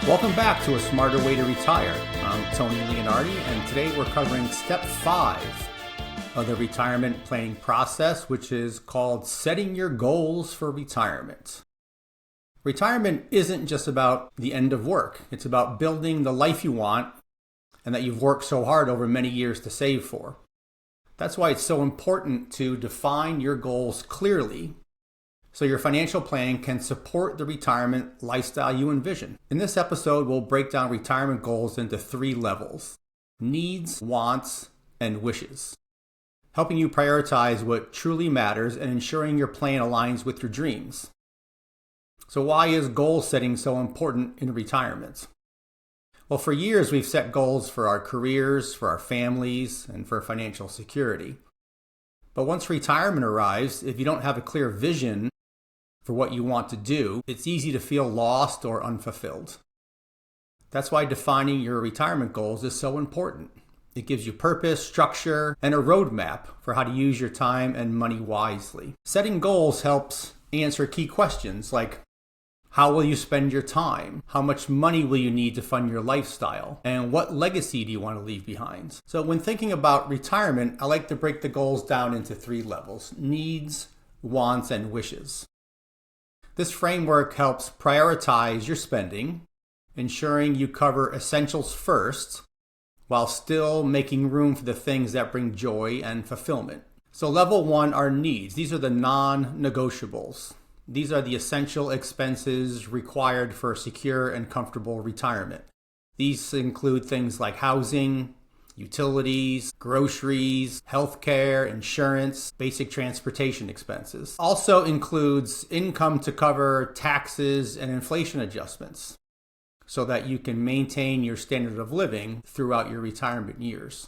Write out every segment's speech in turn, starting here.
Welcome back to A Smarter Way to Retire. I'm Tony Leonardi, and today we're covering step 5 of the retirement planning process, which is called setting your goals for retirement. Retirement isn't just about the end of work. It's about building the life you want and that you've worked so hard over many years to save for. That's why it's so important to define your goals clearly so your financial plan can support the retirement lifestyle you envision. In this episode, we'll break down retirement goals into 3 levels: needs, wants, and wishes, helping you prioritize what truly matters and ensuring your plan aligns with your dreams. So why is goal setting so important in retirement? Well, for years we've set goals for our careers, for our families, and for financial security. But once retirement arrives, if you don't have a clear vision for what you want to do, it's easy to feel lost or unfulfilled. That's why defining your retirement goals is so important. It gives you purpose, structure, and a roadmap for how to use your time and money wisely. Setting goals helps answer key questions like, how will you spend your time? How much money will you need to fund your lifestyle? And what legacy do you want to leave behind? So when thinking about retirement, I like to break the goals down into 3 levels: needs, wants, and wishes. This framework helps prioritize your spending, ensuring you cover essentials first, while still making room for the things that bring joy and fulfillment. So level 1 are needs. These are the non-negotiables. These are the essential expenses required for a secure and comfortable retirement. These include things like housing, utilities, groceries, healthcare, insurance, basic transportation expenses. Also includes income to cover taxes and inflation adjustments so that you can maintain your standard of living throughout your retirement years.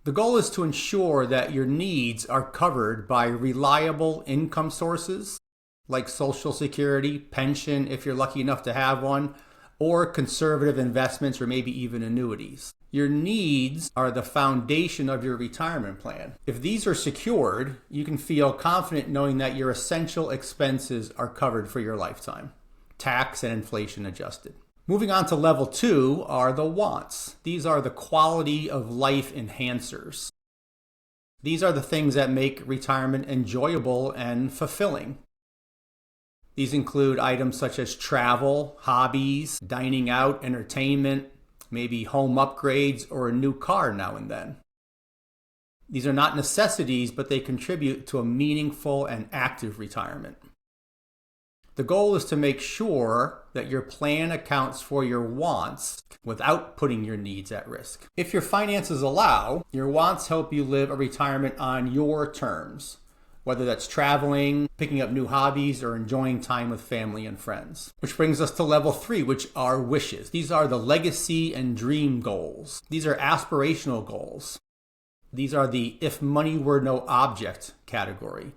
The goal is to ensure that your needs are covered by reliable income sources like Social Security, pension if you're lucky enough to have one, or conservative investments or maybe even annuities. Your needs are the foundation of your retirement plan. If these are secured, you can feel confident knowing that your essential expenses are covered for your lifetime, tax and inflation adjusted. Moving on to level 2 are the wants. These are the quality of life enhancers. These are the things that make retirement enjoyable and fulfilling. These include items such as travel, hobbies, dining out, entertainment, maybe home upgrades, or a new car now and then. These are not necessities, but they contribute to a meaningful and active retirement. The goal is to make sure that your plan accounts for your wants without putting your needs at risk. If your finances allow, your wants help you live a retirement on your terms, whether that's traveling, picking up new hobbies, or enjoying time with family and friends. Which brings us to level 3, which are wishes. These are the legacy and dream goals. These are aspirational goals. These are the if money were no object category.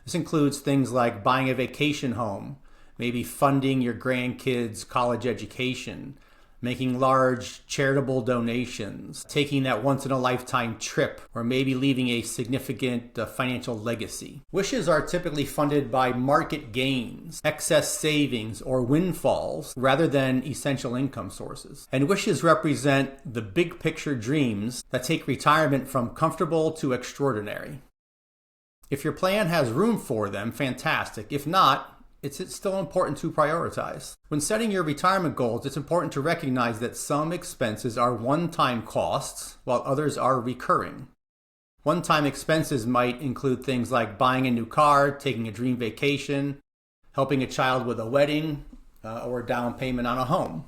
This includes things like buying a vacation home, maybe funding your grandkids' college education, making large charitable donations, taking that once-in-a-lifetime trip, or maybe leaving a significant financial legacy. Wishes are typically funded by market gains, excess savings, or windfalls, rather than essential income sources. And wishes represent the big picture dreams that take retirement from comfortable to extraordinary. If your plan has room for them, fantastic. If not, it's still important to prioritize. When setting your retirement goals, it's important to recognize that some expenses are one-time costs, while others are recurring. One-time expenses might include things like buying a new car, taking a dream vacation, helping a child with a wedding, or a down payment on a home.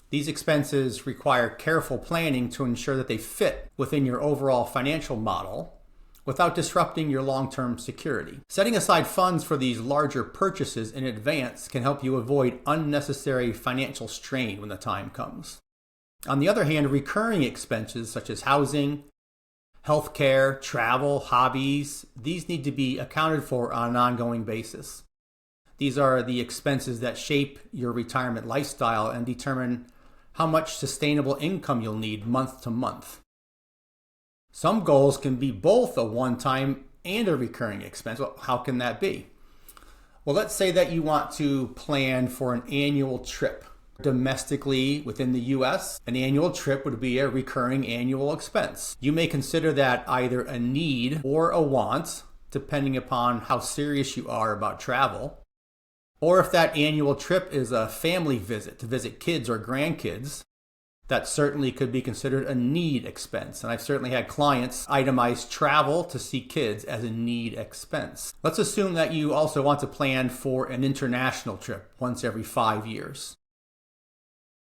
These expenses require careful planning to ensure that they fit within your overall financial model without disrupting your long-term security. Setting aside funds for these larger purchases in advance can help you avoid unnecessary financial strain when the time comes. On the other hand, recurring expenses such as housing, healthcare, travel, hobbies, these need to be accounted for on an ongoing basis. These are the expenses that shape your retirement lifestyle and determine how much sustainable income you'll need month to month. Some goals can be both a one-time and a recurring expense. Well, how can that be? Well, let's say that you want to plan for an annual trip Domestically within the US, an annual trip would be a recurring annual expense. You may consider that either a need or a want, depending upon how serious you are about travel. Or if that annual trip is a family visit to visit kids or grandkids, that certainly could be considered a need expense. And I've certainly had clients itemize travel to see kids as a need expense. Let's assume that you also want to plan for an international trip once every 5 years.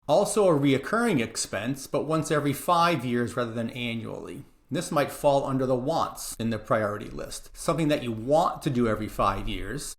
Also a reoccurring expense, but once every 5 years rather than annually. This might fall under the wants in the priority list. Something that you want to do every 5 years.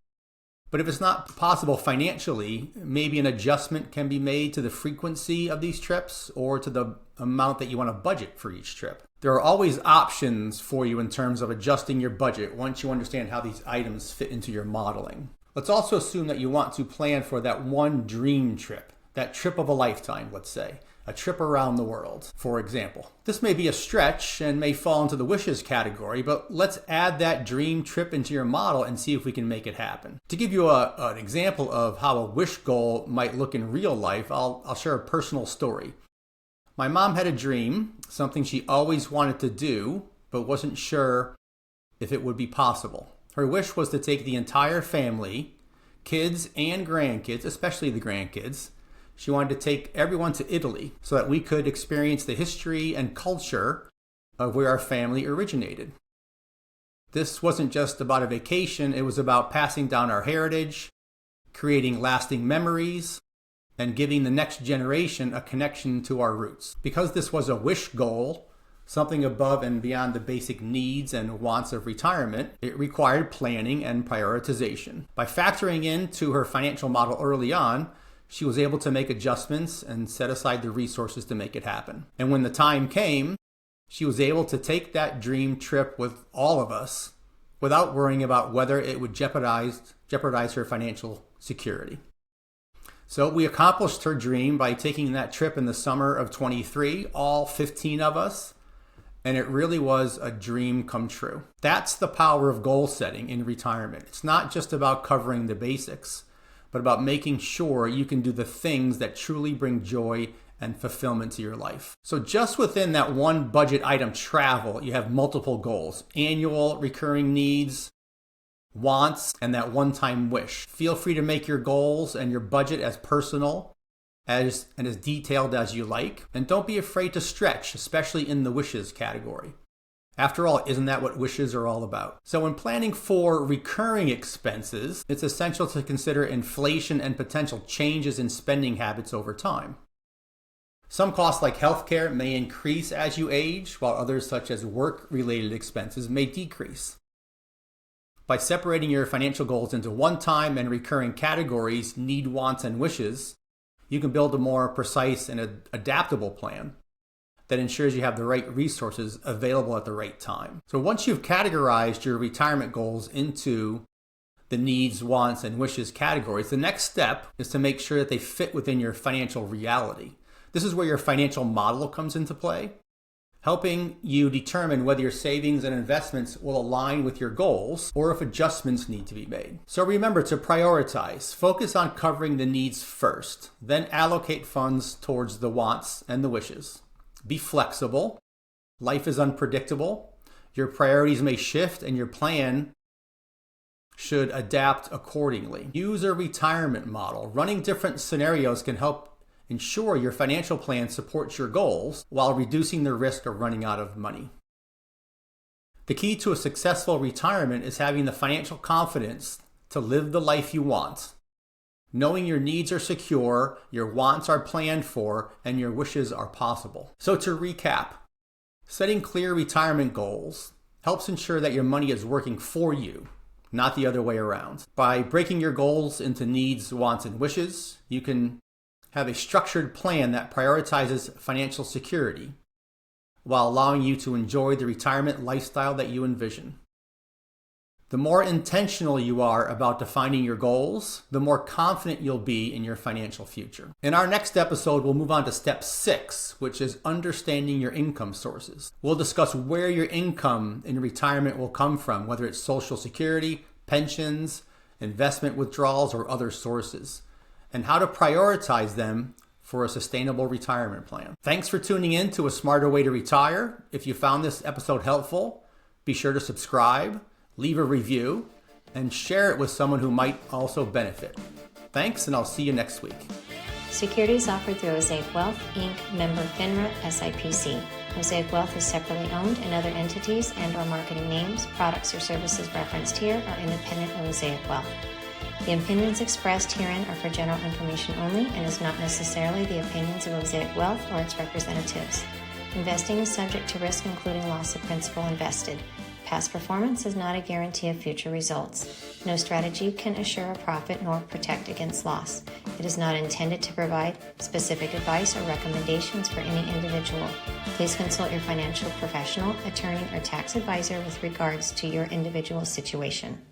But if it's not possible financially, maybe an adjustment can be made to the frequency of these trips or to the amount that you want to budget for each trip. There are always options for you in terms of adjusting your budget once you understand how these items fit into your modeling. Let's also assume that you want to plan for that one dream trip, that trip of a lifetime, let's say. A trip around the world, for example. This may be a stretch and may fall into the wishes category, but let's add that dream trip into your model and see if we can make it happen. To give you an example of how a wish goal might look in real life, I'll share a personal story. My mom had a dream, something she always wanted to do, but wasn't sure if it would be possible. Her wish was to take the entire family, kids and grandkids, especially the grandkids. She wanted to take everyone to Italy so that we could experience the history and culture of where our family originated. This wasn't just about a vacation, it was about passing down our heritage, creating lasting memories, and giving the next generation a connection to our roots. Because this was a wish goal, something above and beyond the basic needs and wants of retirement, it required planning and prioritization. By factoring into her financial model early on, she was able to make adjustments and set aside the resources to make it happen. And when the time came, she was able to take that dream trip with all of us without worrying about whether it would jeopardize her financial security. So we accomplished her dream by taking that trip in the summer of 23, all 15 of us, and it really was a dream come true. That's the power of goal setting in retirement. It's not just about covering the basics, but about making sure you can do the things that truly bring joy and fulfillment to your life. So just within that one budget item, travel, you have multiple goals: annual recurring needs, wants, and that one-time wish. Feel free to make your goals and your budget as personal and as detailed as you like. And don't be afraid to stretch, especially in the wishes category. After all, isn't that what wishes are all about? So when planning for recurring expenses, it's essential to consider inflation and potential changes in spending habits over time. Some costs like healthcare may increase as you age, while others such as work-related expenses may decrease. By separating your financial goals into one-time and recurring categories, need, wants, and wishes, you can build a more precise and adaptable plan that ensures you have the right resources available at the right time. So once you've categorized your retirement goals into the needs, wants, and wishes categories, the next step is to make sure that they fit within your financial reality. This is where your financial model comes into play, helping you determine whether your savings and investments will align with your goals or if adjustments need to be made. So remember to prioritize. Focus on covering the needs first, then allocate funds towards the wants and the wishes. Be flexible. Life is unpredictable. Your priorities may shift and your plan should adapt accordingly. Use a retirement model. Running different scenarios can help ensure your financial plan supports your goals while reducing the risk of running out of money. The key to a successful retirement is having the financial confidence to live the life you want, knowing your needs are secure, your wants are planned for, and your wishes are possible. So to recap, setting clear retirement goals helps ensure that your money is working for you, not the other way around. By breaking your goals into needs, wants, and wishes, you can have a structured plan that prioritizes financial security while allowing you to enjoy the retirement lifestyle that you envision. The more intentional you are about defining your goals, the more confident you'll be in your financial future. In our next episode, we'll move on to step 6, which is understanding your income sources. We'll discuss where your income in retirement will come from, whether it's Social Security, pensions, investment withdrawals, or other sources, and how to prioritize them for a sustainable retirement plan. Thanks for tuning in to A Smarter Way to Retire. If you found this episode helpful, be sure to subscribe, leave a review, and share it with someone who might also benefit. Thanks, and I'll see you next week. Securities offered through Osaic Wealth, Inc., member FINRA, SIPC. Osaic Wealth is separately owned, and other entities and/or marketing names, products, or services referenced here are independent of Osaic Wealth. The opinions expressed herein are for general information only and is not necessarily the opinions of Osaic Wealth or its representatives. Investing is subject to risk, including loss of principal invested. Past performance is not a guarantee of future results. No strategy can assure a profit nor protect against loss. It is not intended to provide specific advice or recommendations for any individual. Please consult your financial professional, attorney, or tax advisor with regards to your individual situation.